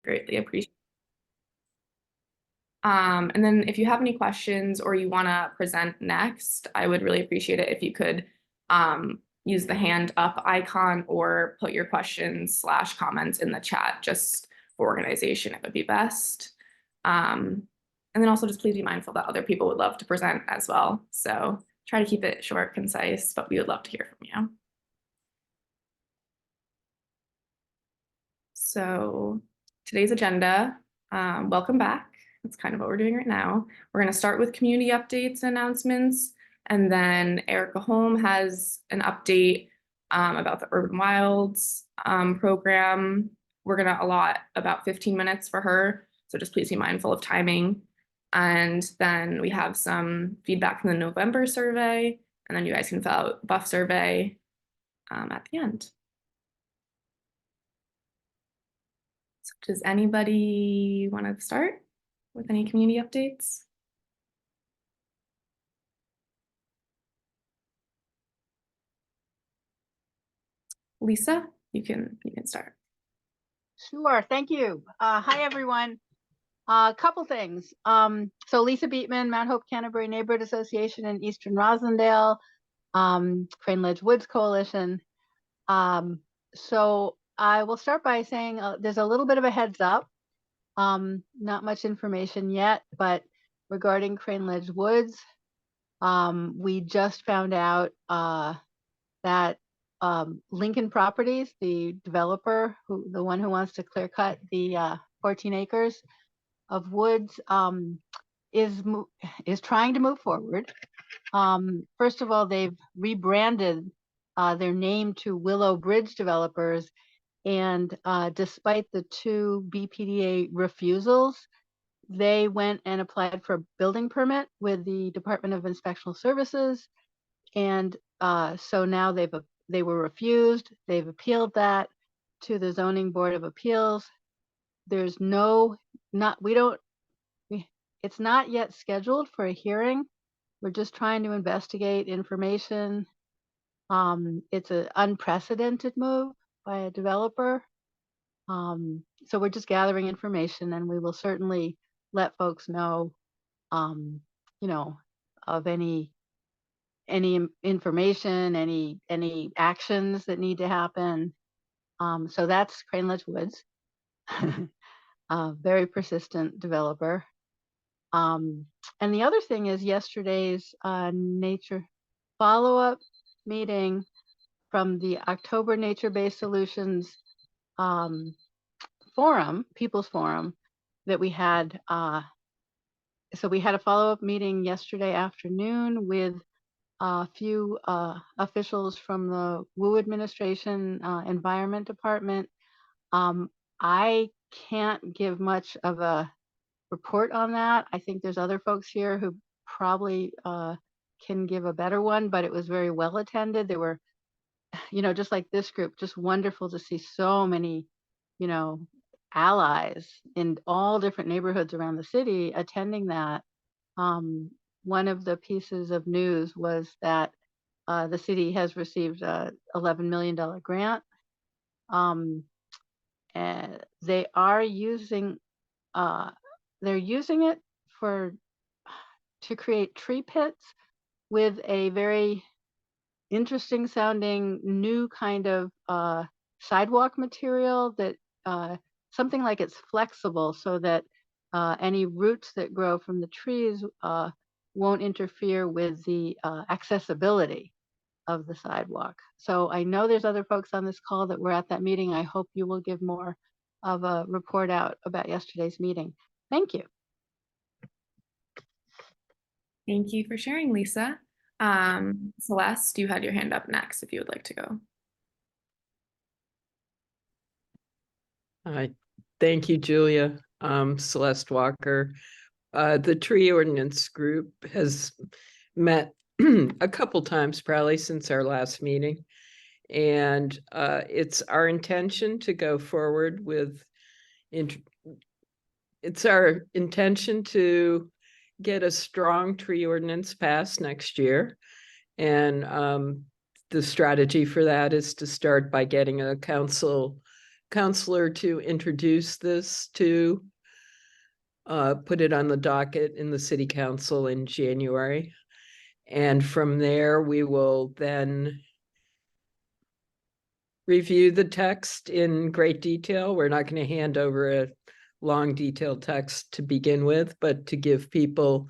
greatly appreciate. And then if you have any questions or you want to present next, I would really appreciate it if you could use the hand up icon or put your questions/comments in the chat just for organization. It would be best. And then also just please be mindful that other people would love to present as well. So try to keep it short, concise, but we would love to hear from you. So today's agenda, welcome back. That's kind of what we're doing right now. We're going to start with community updates and announcements. And then Erica Holm has an update about the Urban Wilds program. We're going to allot about 15 minutes for her. So just please be mindful of timing. And then we have some feedback from the November survey. And then you guys can fill out Buff survey at the end. So does anybody want to start with any community updates? Lisa, you can start. Sure, thank you. Hi, everyone. A couple things. So Lisa Beatman, Mount Hope Canterbury Neighborhood Association in Eastern Roslindale, Crane Ledge Woods Coalition. So I will start by saying there's a little bit of a heads up. Not much information yet, but regarding Crane Ledge Woods, we just found out that Lincoln Properties, the developer, the one who wants to clear cut the 14 acres of woods, is trying to move forward. First of all, they've rebranded their name to Willow Bridge Developers, and despite the 2 BPDA refusals, they went and applied for a building permit with the Department of Inspectional Services, and so now they were refused. They've appealed that to the Zoning Board of Appeals. There's it's not yet scheduled for a hearing. We're just trying to investigate information. It's an unprecedented move by a developer. So we're just gathering information, and we will certainly let folks know, of any information, any actions that need to happen. So that's Crane Ledge Woods, very persistent developer. And the other thing is yesterday's nature follow-up meeting from the October Nature-Based Solutions forum, People's Forum, that we had. So we had a follow-up meeting yesterday afternoon with a few officials from the Wu administration, Environment Department. I can't give much of a report on that. I think there's other folks here who probably can give a better one, but it was very well attended. There were, just like this group, just wonderful to see so many, allies in all different neighborhoods around the city attending that. One of the pieces of news was that the city has received a $11 million grant. And they are using it to create tree pits with a very interesting sounding new kind of sidewalk material that something like it's flexible so that any roots that grow from the trees won't interfere with the accessibility of the sidewalk. So I know there's other folks on this call that were at that meeting. I hope you will give more of a report out about yesterday's meeting. Thank you. Thank you for sharing, Lisa. Celeste, you had your hand up next if you would like to go. Thank you, Julia. Celeste Walker. The tree ordinance group has met a couple times probably since our last meeting. And it's our intention to go forward with, it's our intention to get a strong tree ordinance passed next year. And the strategy for that is to start by getting a council counselor to introduce this to put it on the docket in the city council in January. And from there, we will then review the text in great detail. We're not going to hand over a long detailed text to begin with, but to give people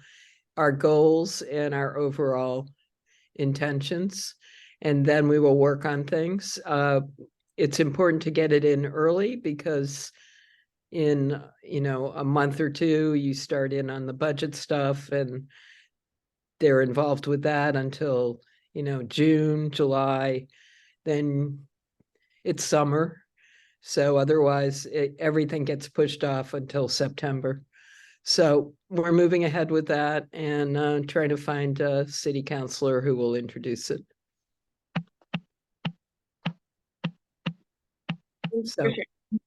our goals and our overall intentions. And then we will work on things. It's important to get it in early because in, a month or two, you start in on the budget stuff and they're involved with that until, June, July, then it's summer. So otherwise everything gets pushed off until September. So we're moving ahead with that and trying to find a city councilor who will introduce it. So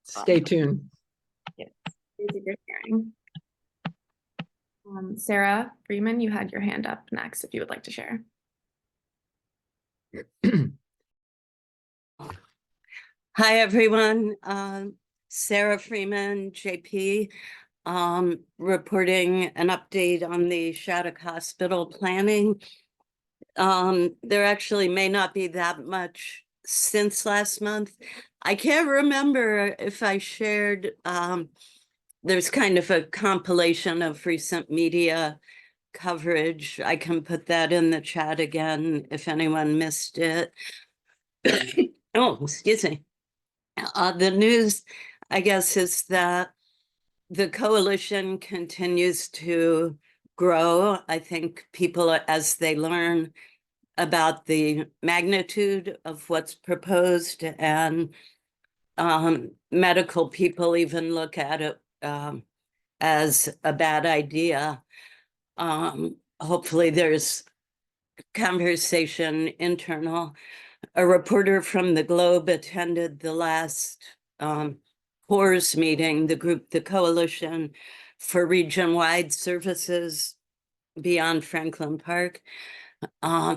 stay tuned. Yes, thank you for sharing. Sarah Freeman, you had your hand up next if you would like to share. Hi, everyone. Sarah Freeman, JP, reporting an update on the Shattuck Hospital planning. There actually may not be that much since last month. I can't remember if I shared, there's kind of a compilation of recent media coverage. I can put that in the chat again if anyone missed it. Oh, excuse me. The news, I guess, is that the coalition continues to grow. I think people, as they learn about the magnitude of what's proposed, and medical people even look at it as a bad idea. Hopefully there's conversation internal. A reporter from the Globe attended the last CORS meeting, the Coalition for Region-Wide Services Beyond Franklin Park.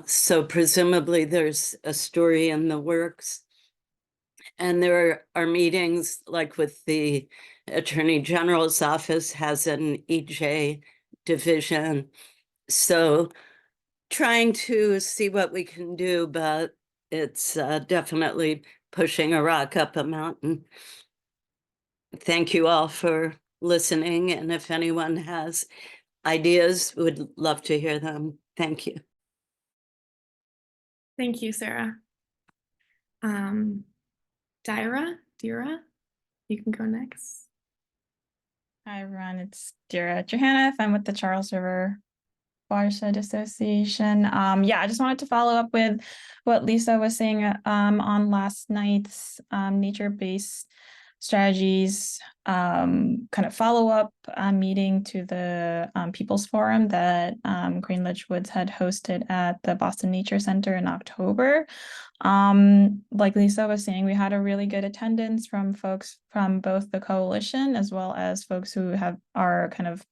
So presumably there's a story in the works. And there are meetings like with the Attorney General's office has an EJ division. So trying to see what we can do, but it's definitely pushing a rock up a mountain. Thank you all for listening. And if anyone has ideas, would love to hear them. Thank you. Thank you, Sarah. Dira, you can go next. Hi, everyone. It's Dira Johanoff. I'm with the Charles River Watershed Association. Yeah, I just wanted to follow up with what Lisa was saying on last night's nature-based strategies kind of follow-up meeting to the People's Forum that Greenwich Woods had hosted at the Boston Nature Center in October. Like Lisa was saying, we had a really good attendance from folks from both the coalition as well as folks who are kind of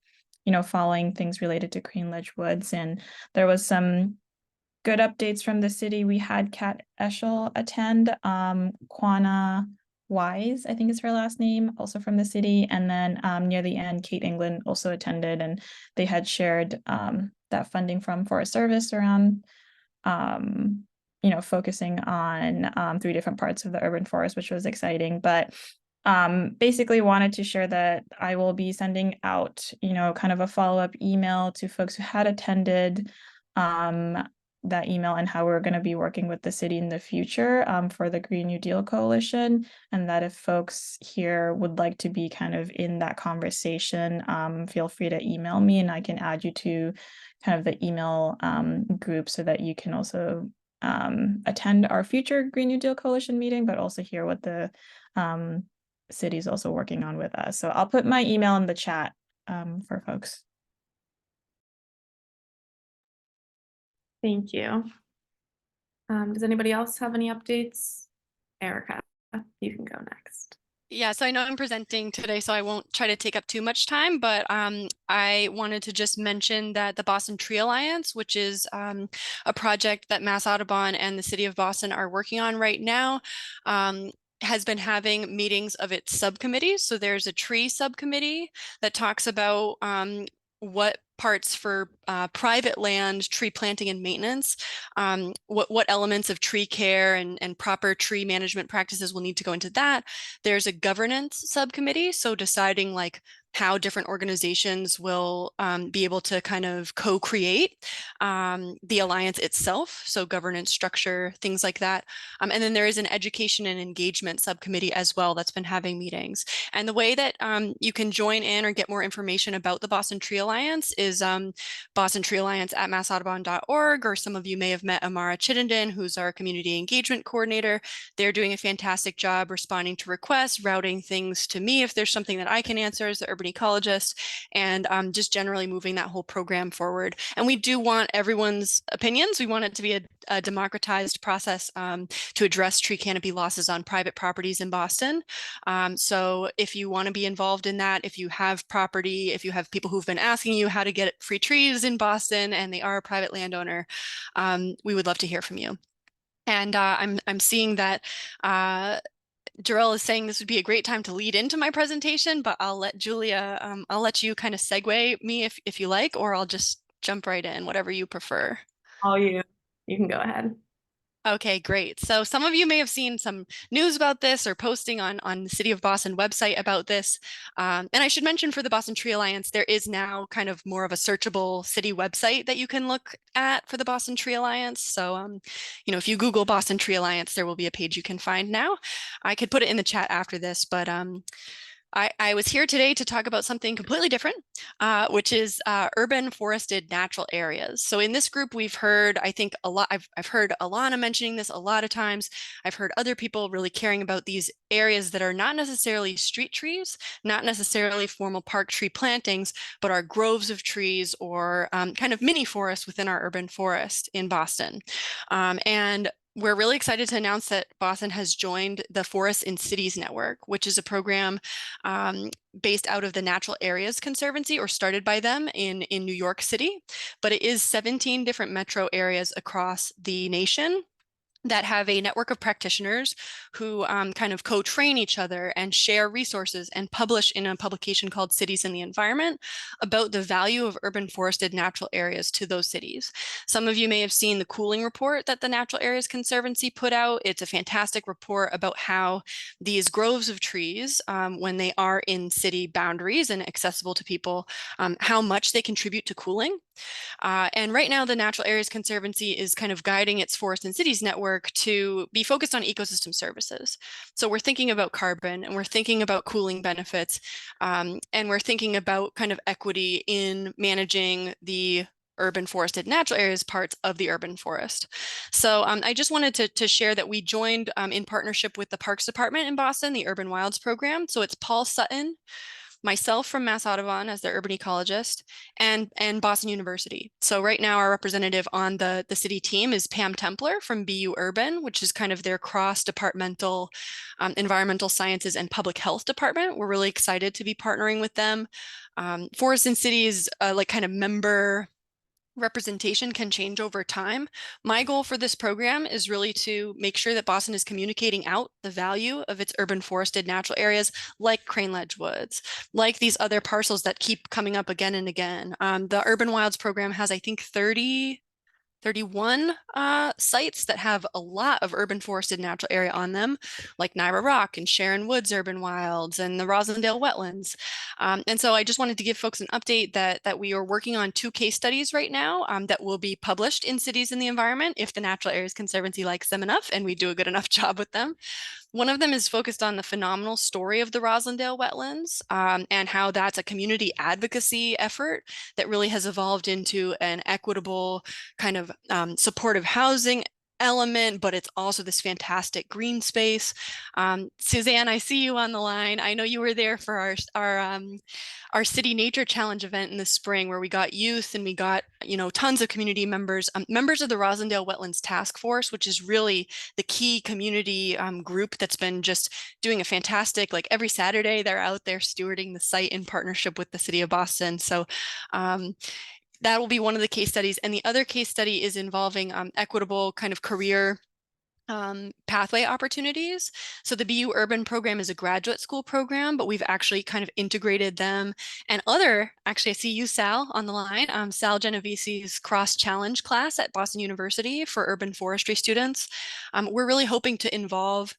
following things related to Greenwich Woods. And there was some good updates from the city. We had Kat Eschel attend, Quana Wise, I think is her last name, also from the city. And then near the end, Kate England also attended, and they had shared that funding from Forest Service around focusing on 3 different parts of the urban forest, which was exciting. But basically wanted to share that I will be sending out, kind of a follow-up email to folks who had attended that email and how we're going to be working with the city in the future for the Green New Deal Coalition, and that if folks here would like to be kind of in that conversation, feel free to email me and I can add you to kind of the email group so that you can also attend our future Green New Deal Coalition meeting, but also hear what the city's also working on with us. So I'll put my email in the chat for folks. Thank you. Does anybody else have any updates? Erica, you can go next. Yeah, so I know I'm presenting today, so I won't try to take up too much time, but I wanted to just mention that the Boston Tree Alliance, which is a project that Mass Audubon and the City of Boston are working on right now, has been having meetings of its subcommittees. So there's a tree subcommittee that talks about what parts for private land tree planting and maintenance, what elements of tree care and proper tree management practices will need to go into that. There's a governance subcommittee, so deciding like how different organizations will be able to kind of co-create the alliance itself, so governance structure, things like that. And then there is an education and engagement subcommittee as well that's been having meetings. And the way that you can join in or get more information about the Boston Tree Alliance is Boston Tree Alliance at massaudubon.org, or some of you may have met Amara Chittenden, who's our community engagement coordinator. They're doing a fantastic job responding to requests, routing things to me if there's something that I can answer as the urban ecologist, and just generally moving that whole program forward. And we do want everyone's opinions. We want it to be a democratized process to address tree canopy losses on private properties in Boston. So if you want to be involved in that, if you have property, if you have people who've been asking you how to get free trees in Boston and they are a private landowner, we would love to hear from you. And I'm seeing that Jarell is saying this would be a great time to lead into my presentation, but I'll let Julia, I'll let you kind of segue me if you like, or I'll just jump right in, whatever you prefer. All you can go ahead. Okay, great. So some of you may have seen some news about this or posting on the City of Boston website about this. And I should mention, for the Boston Tree Alliance, there is now kind of more of a searchable city website that you can look at for the Boston Tree Alliance. So, if you Google Boston Tree Alliance, there will be a page you can find now. I could put it in the chat after this, but I was here today to talk about something completely different, which is urban forested natural areas. So in this group, we've heard, I think, a lot. I've heard Alana mentioning this a lot of times. I've heard other people really caring about these areas that are not necessarily street trees, not necessarily formal park tree plantings, but are groves of trees or kind of mini forests within our urban forest in Boston. And we're really excited to announce that Boston has joined the Forests in Cities Network, which is a program based out of the Natural Areas Conservancy, or started by them in New York City. But it is 17 different metro areas across the nation that have a network of practitioners who kind of co-train each other and share resources and publish in a publication called Cities and the Environment about the value of urban forested natural areas to those cities. Some of you may have seen the cooling report that the Natural Areas Conservancy put out. It's a fantastic report about how these groves of trees, when they are in city boundaries and accessible to people, how much they contribute to cooling. And right now, the Natural Areas Conservancy is kind of guiding its Forest and Cities network to be focused on ecosystem services. So we're thinking about carbon, and we're thinking about cooling benefits, and we're thinking about kind of equity in managing the urban forested natural areas parts of the urban forest. So I just wanted to share that we joined in partnership with the Parks Department in Boston, the Urban Wilds program. So it's Paul Sutton, myself from Mass Audubon as the urban ecologist, and Boston University. So right now our representative on the city team is Pam Templer from BU Urban, which is kind of their cross-departmental environmental sciences and public health department. We're really excited to be partnering with them. Forests and Cities, like kind of member representation can change over time. My goal for this program is really to make sure that Boston is communicating out the value of its urban forested natural areas like Crane Ledge Woods, like these other parcels that keep coming up again and again. The Urban Wilds program has, I think, 31 sites that have a lot of urban forested natural area on them, like Naira Rock and Sharon Woods Urban Wilds and the Rosendale Wetlands. And so I just wanted to give folks an update that we are working on 2 case studies right now that will be published in Cities and the Environment if the Natural Areas Conservancy likes them enough and we do a good enough job with them. One of them is focused on the phenomenal story of the Rosendale Wetlands and how that's a community advocacy effort that really has evolved into an equitable kind of supportive housing element, but it's also this fantastic green space. Suzanne, I see you on the line. I know you were there for our City Nature Challenge event in the spring, where we got youth and we got, tons of community members, members of the Rosendale Wetlands Task Force, which is really the key community group that's been just doing a fantastic, like every Saturday, they're out there stewarding the site in partnership with the City of Boston. So that will be one of the case studies. And the other case study is involving equitable kind of career pathway opportunities. So the BU Urban program is a graduate school program, but we've actually kind of integrated them and actually I see you, Sal, on the line, Sal Genovese's Cross Challenge class at Boston University for urban forestry students. We're really hoping to involve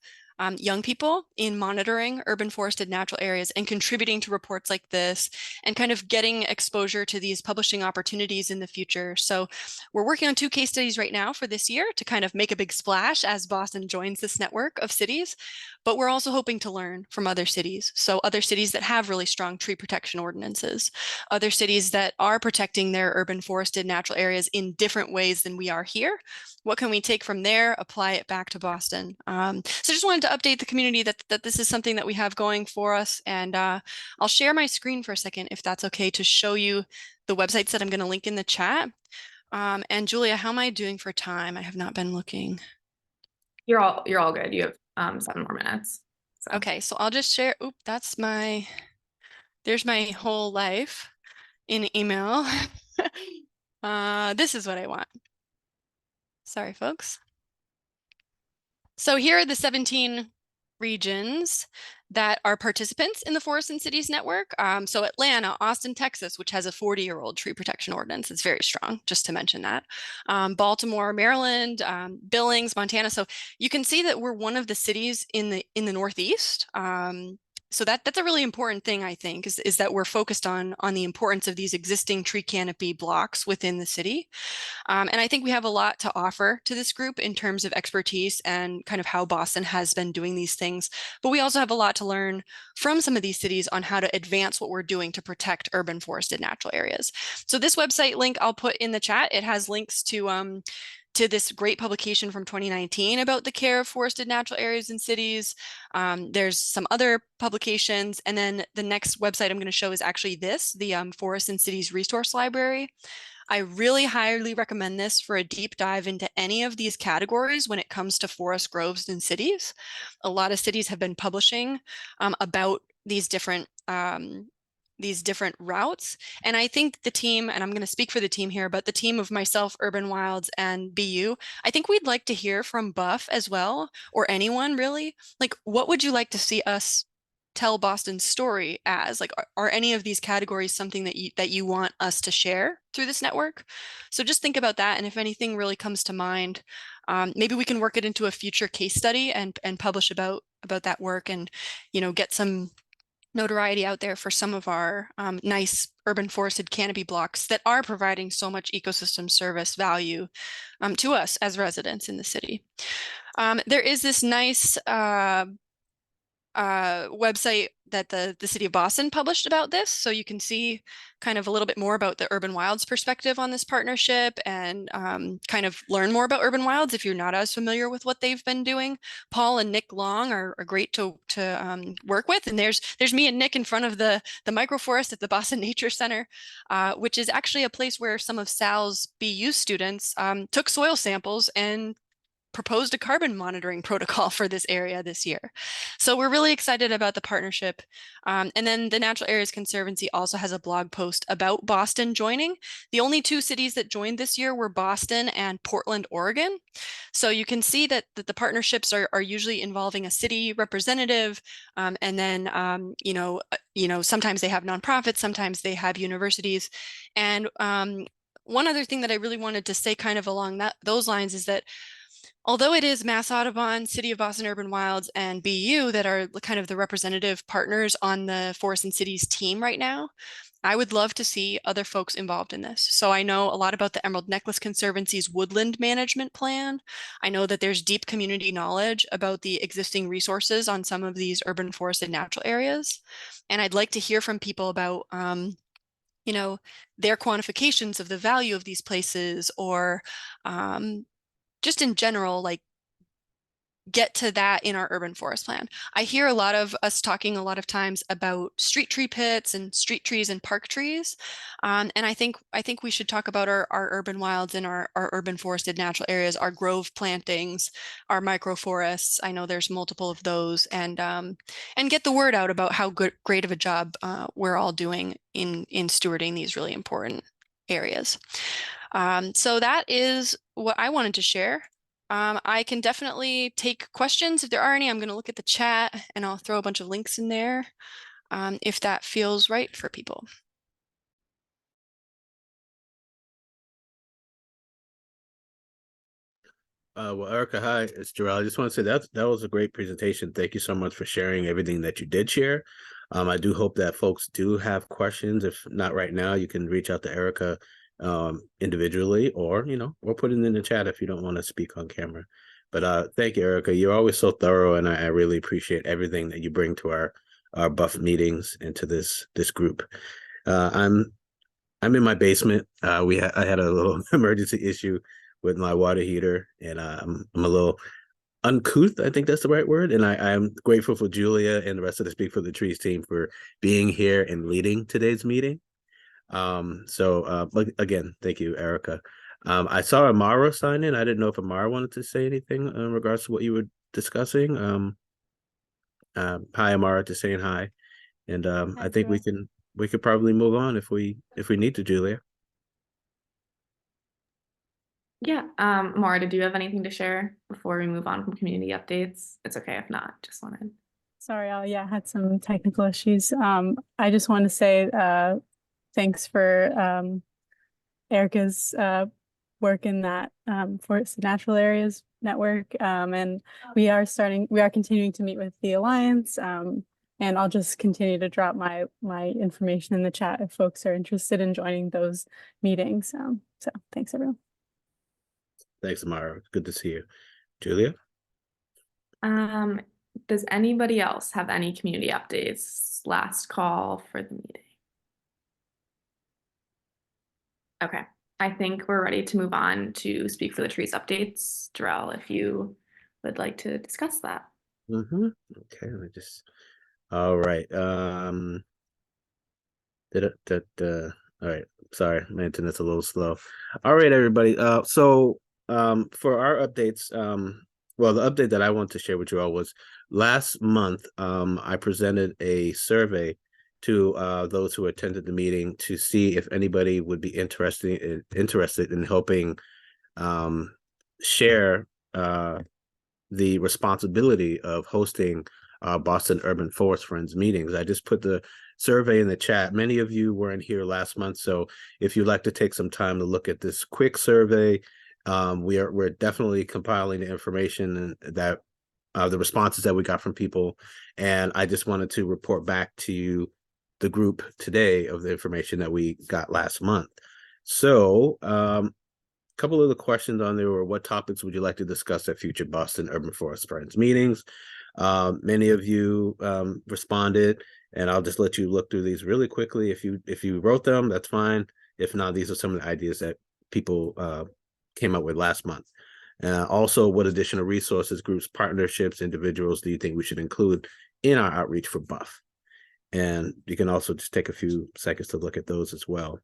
young people in monitoring urban forested natural areas and contributing to reports like this and kind of getting exposure to these publishing opportunities in the future. So we're working on 2 case studies right now for this year to kind of make a big splash as Boston joins this network of cities, but we're also hoping to learn from other cities. So other cities that have really strong tree protection ordinances, other cities that are protecting their urban forested natural areas in different ways than we are here. What can we take from there, apply it back to Boston? So just wanted to update the community that this is something that we have going for us. And I'll share my screen for a second, if that's okay, to show you the websites that I'm going to link in the chat. And Julia, how am I doing for time? I have not been looking. You're all good. You have 7 more minutes. So. Okay, so I'll just share. Oop, there's my whole life in email. This is what I want. Sorry, folks. So here are the 17 regions that are participants in the Forests and Cities Network. So Atlanta, Austin, Texas, which has a 40-year-old tree protection ordinance. It's very strong, just to mention that. Baltimore, Maryland, Billings, Montana. So you can see that we're one of the cities in the Northeast. So that's a really important thing, I think, is that we're focused on the importance of these existing tree canopy blocks within the city. And I think we have a lot to offer to this group in terms of expertise and kind of how Boston has been doing these things. But we also have a lot to learn from some of these cities on how to advance what we're doing to protect urban forested natural areas. So this website link I'll put in the chat. It has links to this great publication from 2019 about the care of forested natural areas in cities. There's some other publications. And then the next website I'm going to show is actually the Forests and Cities Resource Library. I really highly recommend this for a deep dive into any of these categories when it comes to forest groves in cities. A lot of cities have been publishing about these different routes. And I think the team, and I'm going to speak for the team here, but the team of myself, Urban Wilds, and BU, I think we'd like to hear from Buff as well, or anyone really. Like, what would you like to see us tell Boston's story as? Like, are any of these categories something that you want us to share through this network? So just think about that. And if anything really comes to mind, maybe we can work it into a future case study and publish about that work and, get some notoriety out there for some of our nice urban forested canopy blocks that are providing so much ecosystem service value to us as residents in the city. There is this nice website that the city of Boston published about this. So you can see kind of a little bit more about the Urban Wilds perspective on this partnership and kind of learn more about Urban Wilds if you're not as familiar with what they've been doing. Paul and Nick Long are great to work with. And there's me and Nick in front of the microforest at the Boston Nature Center, which is actually a place where some of Sal's BU students took soil samples and proposed a carbon monitoring protocol for this area this year. So we're really excited about the partnership. And then the Natural Areas Conservancy also has a blog post about Boston joining. The only 2 cities that joined this year were Boston and Portland, Oregon. So you can see that the partnerships are usually involving a city representative. And then, sometimes they have nonprofits, sometimes they have universities. And one other thing that I really wanted to say kind of along those lines is that although it is Mass Audubon, City of Boston Urban Wilds, and BU that are kind of the representative partners on the Forests and Cities team right now, I would love to see other folks involved in this. So I know a lot about the Emerald Necklace Conservancy's woodland management plan. I know that there's deep community knowledge about the existing resources on some of these urban forested natural areas. And I'd like to hear from people about their quantifications of the value of these places, or just in general, like, get to that in our urban forest plan. I hear a lot of us talking a lot of times about street tree pits and street trees and park trees. And I think we should talk about our urban wilds and our urban forested natural areas, our grove plantings, our microforests. I know there's multiple of those, and get the word out about how great of a job we're all doing in stewarding these really important areas. So that is what I wanted to share. I can definitely take questions if there are any. I'm going to look at the chat and I'll throw a bunch of links in there if that feels right for people. Well, Erica, hi, it's Gerald. I just want to say that was a great presentation. Thank you so much for sharing everything that you did share. I do hope that folks do have questions. If not right now, you can reach out to Erica individually, or or put it in the chat if you don't want to speak on camera. But thank you, Erica. You're always so thorough, and I really appreciate everything that you bring to our Buff meetings and to this group. I'm in my basement. I had a little emergency issue with my water heater, and I'm a little uncouth. I think that's the right word. And I'm grateful for Julia and the rest of the Speak for the Trees team for being here and leading today's meeting. But again, thank you, Erica. I saw Amara sign in. I didn't know if Amara wanted to say anything in regards to what you were discussing. Hi, Amara, just saying hi. And I think we could probably move on if we need to, Julia. Yeah, Maura, did you have anything to share before we move on from community updates? It's okay if not, just wanted. Sorry, I had some technical issues. I just want to say thanks for Erica's work in that Forest Natural Areas Network. And we are continuing to meet with the Alliance. And I'll just continue to drop my information in the chat if folks are interested in joining those meetings. So thanks, everyone. Thanks, Amara. Good to see you. Julia? Does anybody else have any community updates? Last call for the meeting. Okay, I think we're ready to move on to Speak for the Trees updates. Jarrell, if you would like to discuss that. Mm-hmm. Okay, let me just. All right. All right. Sorry, my internet's a little slow. All right, everybody. So for our updates, well, the update that I want to share with you all was last month. I presented a survey to those who attended the meeting to see if anybody would be interested in helping share the responsibility of hosting Boston Urban Forest Friends meetings. I just put the survey in the chat. Many of you weren't here last month, so if you'd like to take some time to look at this quick survey, we're definitely compiling the information and that the responses that we got from people, and I just wanted to report back to you the group today of the information that we got last month. So a couple of the questions on there were, what topics would you like to discuss at future Boston Urban Forest Friends meetings? Many of you responded, and I'll just let you look through these really quickly. If you wrote them, that's fine. If not, these are some of the ideas that people came up with last month. Also, what additional resources, groups, partnerships, individuals do you think we should include in our outreach for Buff? And you can also just take a few seconds to look at those as well.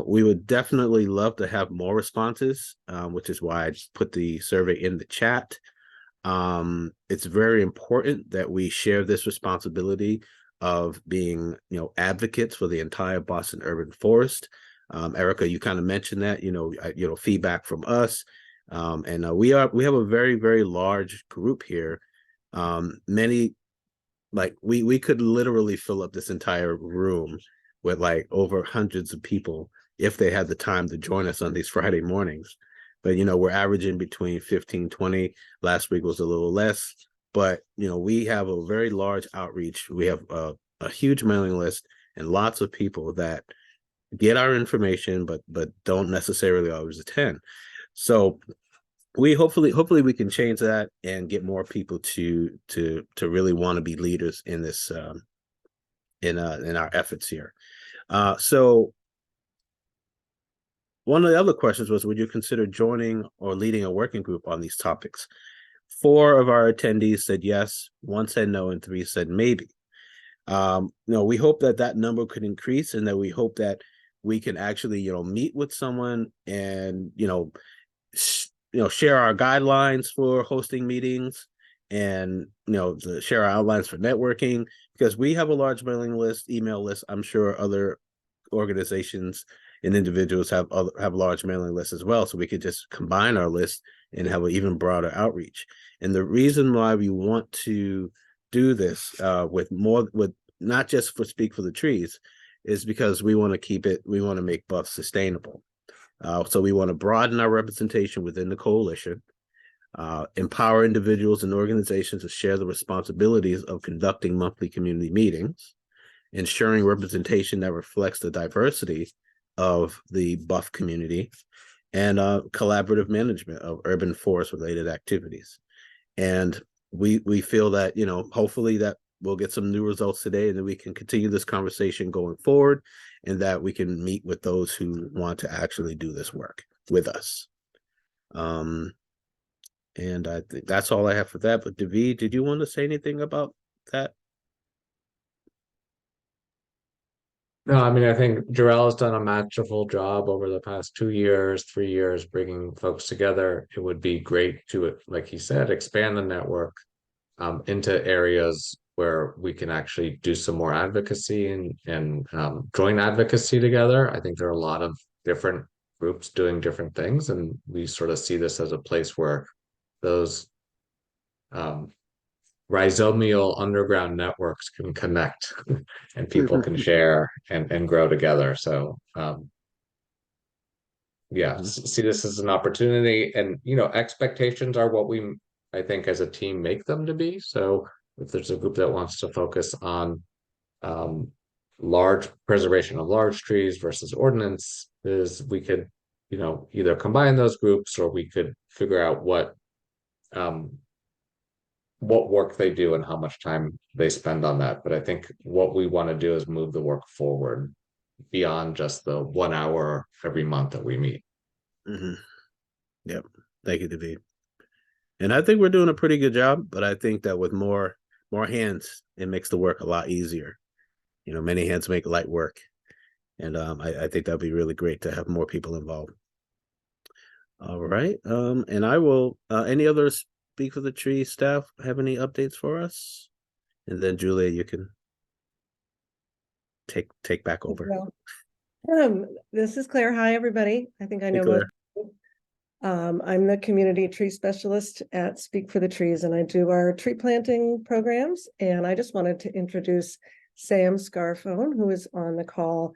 We would definitely love to have more responses, which is why I just put the survey in the chat. It's very important that we share this responsibility of being, advocates for the entire Boston Urban Forest. Erica, you kind of mentioned that, feedback from us. And we have a very, very large group here. We could literally fill up this entire room with over hundreds of people if they had the time to join us on these Friday mornings. But, we're averaging between 15, 20. Last week was a little less. But, we have a very large outreach. We have a huge mailing list and lots of people that get our information, but don't necessarily always attend. So we hopefully we can change that and get more people to really want to be leaders in this in our efforts here. So one of the other questions was, would you consider joining or leading a working group on these topics? 4 of our attendees said yes, 1 said no, and 3 said maybe. We hope that number could increase, and that we hope that we can actually, meet with someone and, share our guidelines for hosting meetings and, share our outlines for networking, because we have a large mailing list, email list. I'm sure other organizations and individuals have large mailing lists as well. So we could just combine our list and have an even broader outreach. And the reason why we want to do this with not just for Speak for the Trees is because we want to make Buff sustainable. So we want to broaden our representation within the coalition, empower individuals and organizations to share the responsibilities of conducting monthly community meetings, ensuring representation that reflects the diversity of the Buff community, and collaborative management of urban forest related activities. And we feel that, hopefully that we'll get some new results today, and then we can continue this conversation going forward, and that we can meet with those who want to actually do this work with us. And I think that's all I have for that. But David, did you want to say anything about that? No, I mean, I think Jarrell has done a masterful job over the past 2 years, 3 years, bringing folks together. It would be great to, like he said, expand the network into areas where we can actually do some more advocacy and joint advocacy together. I think there are a lot of different groups doing different things, and we sort of see this as a place where those rhizomial underground networks can connect and people can share and grow together. So see this as an opportunity, and expectations are what we, I think, as a team make them to be. So if there's a group that wants to focus on large preservation of large trees versus ordinances, we could either combine those groups, or we could figure out what work they do and how much time they spend on that. But I think what we want to do is move the work forward beyond just the 1 hour every month that we meet. Mm-hmm. Yep. Thank you, David. And I think we're doing a pretty good job, but I think that with more hands, it makes the work a lot easier. Many hands make light work. And I think that'd be really great to have more people involved. All right. And I will, any other Speak for the Tree staff have any updates for us? And then Julia, you can take back over. This is Claire. Hi, everybody. I think I know most. I'm the community tree specialist at Speak for the Trees, and I do our tree planting programs. And I just wanted to introduce Sam Scarfone, who is on the call.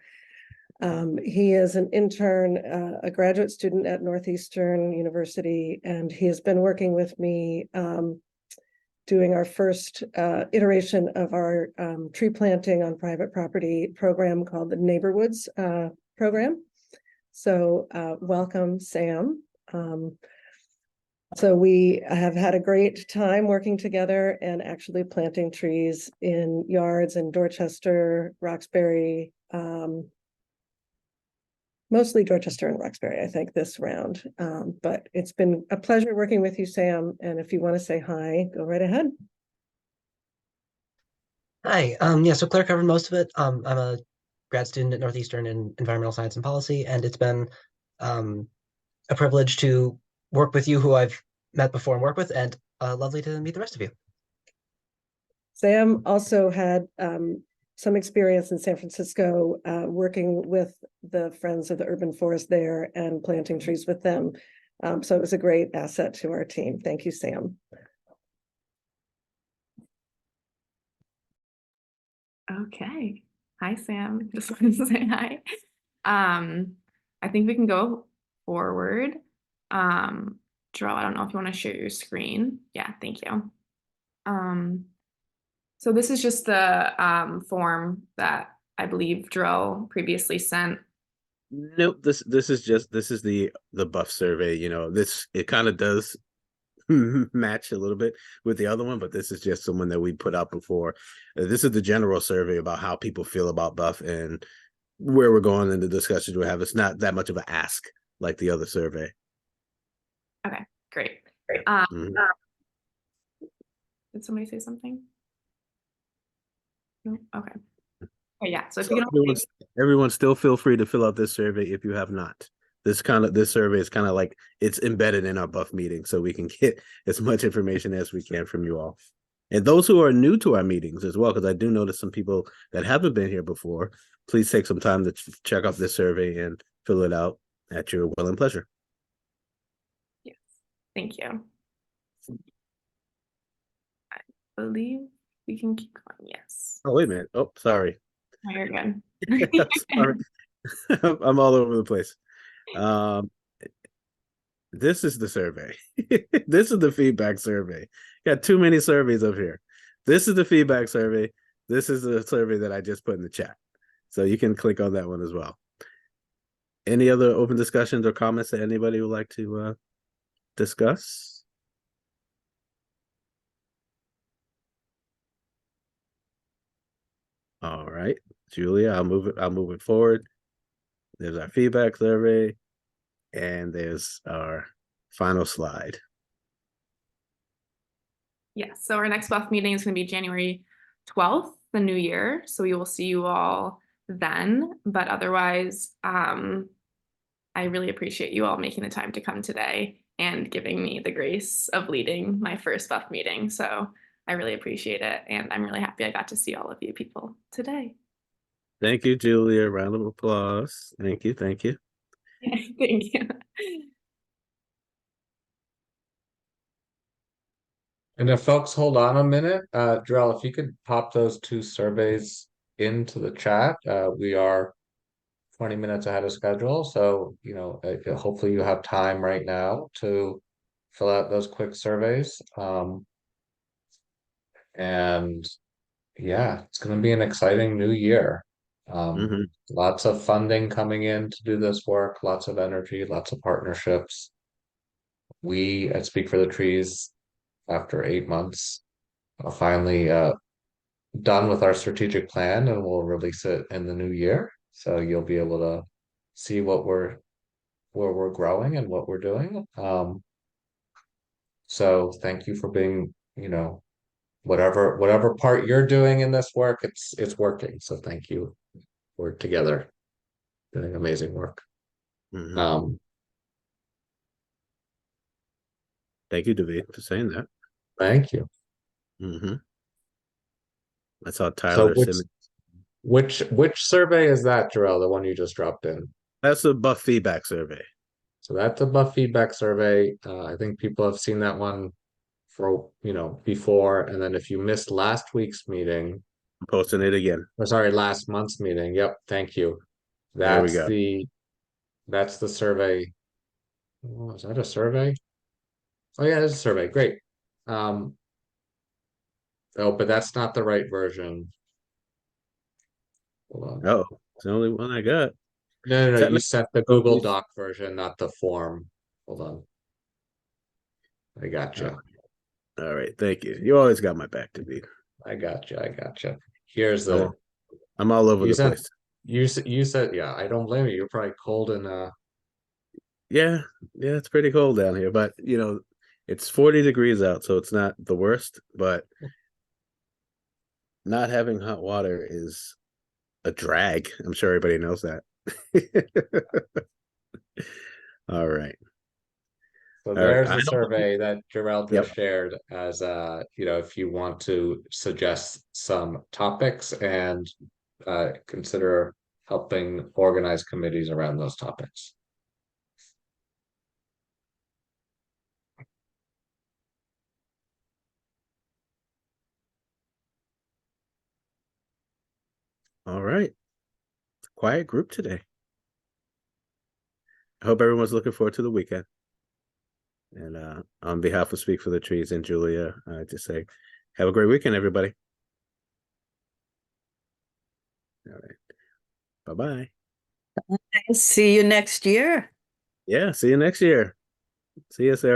He is an intern, a graduate student at Northeastern University, and he has been working with me doing our first iteration of our tree planting on private property program called the Neighborwoods program. So welcome, Sam. So we have had a great time working together and actually planting trees in yards in Dorchester, Roxbury, mostly Dorchester and Roxbury, I think, this round. But it's been a pleasure working with you, Sam. And if you want to say hi, go right ahead. Hi. So Claire covered most of it. I'm a grad student at Northeastern in environmental science and policy, and it's been a privilege to work with you, who I've met before and worked with, and lovely to meet the rest of you. Sam also had some experience in San Francisco working with the Friends of the Urban Forest there and planting trees with them. So it was a great asset to our team. Thank you, Sam. Okay. Hi, Sam. Just wanted to say hi. I think we can go forward. Jarrell, I don't know if you want to share your screen. Yeah, thank you. So this is just the form that I believe Jarrell previously sent. Nope, this is the Buff survey. It kind of does match a little bit with the other one, but this is just someone that we put out before. This is the general survey about how people feel about Buff and where we're going in the discussions we have. It's not that much of an ask like the other survey. Okay, great. Did somebody say something? No? Okay. Okay, yeah. So if you can everyone still feel free to fill out this survey if you have not. This survey is kind of like it's embedded in our Buff meeting, so we can get as much information as we can from you all. And those who are new to our meetings as well, because I do notice some people that haven't been here before, please take some time to check out this survey and fill it out at your will and pleasure. Yes, thank you. I believe we can keep going. Yes. Oh, wait a minute. Oh, sorry. No, you're good. Sorry. I'm all over the place. This is the survey. This is the feedback survey. Got too many surveys up here. This is the feedback survey. This is the survey that I just put in the chat. So you can click on that one as well. Any other open discussions or comments that anybody would like to discuss? All right, Julia, I'll move it forward. There's our feedback survey, and there's our final slide. Yes, so our next BUFF meeting is going to be January 12th, the new year. So we will see you all then. But otherwise, I really appreciate you all making the time to come today and giving me the grace of leading my first BUFF meeting. So I really appreciate it. And I'm really happy I got to see all of you people today. Thank you, Julia. Round of applause. Thank you. Thank you. Thank you. And if folks hold on a minute, Jarell, if you could pop those 2 surveys into the chat, we are 20 minutes ahead of schedule. So, you know, hopefully you have time right now to fill out those quick surveys. And yeah, it's going to be an exciting new year. Lots of funding coming in to do this work, lots of energy, lots of partnerships. We at Speak for the Trees, after 8 months, are finally done with our strategic plan, and we'll release it in the new year. So you'll be able to see where we're growing and what we're doing. So thank you for being, you know, whatever part you're doing in this work, it's working. So thank you. We're together doing amazing work. Thank you, David, for saying that. Thank you. I saw Tyler Simmons. Which survey is that, Jarell? The one you just dropped in? That's the BUFF feedback survey. So that's a BUFF feedback survey. I think people have seen that one for, you know, before. And then if you missed last week's meeting, I'm posting it again. Or sorry, last month's meeting. Yep, thank you. There we go. That's the survey. Oh, is that a survey? Oh yeah, it's a survey. Great. Oh, but that's not the right version. Hold on. Oh, it's the only one I got. No, you sent the Google Doc version, not the form. Hold on. I got you. All right, thank you. You always got my back, David. I got you. Here's the. I'm all over the place. You said, yeah. I don't blame you. You're probably cold and Yeah, it's pretty cold down here, but you know, it's 40 degrees out, so it's not the worst. But not having hot water is a drag. I'm sure everybody knows that. All right. So there's the survey that Jarell just shared as you know, if you want to suggest some topics and consider helping organize committees around those topics. All right. Quiet group today. I hope everyone's looking forward to the weekend. And on behalf of Speak for the Trees and Julia, I just say, have a great weekend, everybody. All right. Bye-bye. See you next year. Yeah, see you next year. See you, Sarah.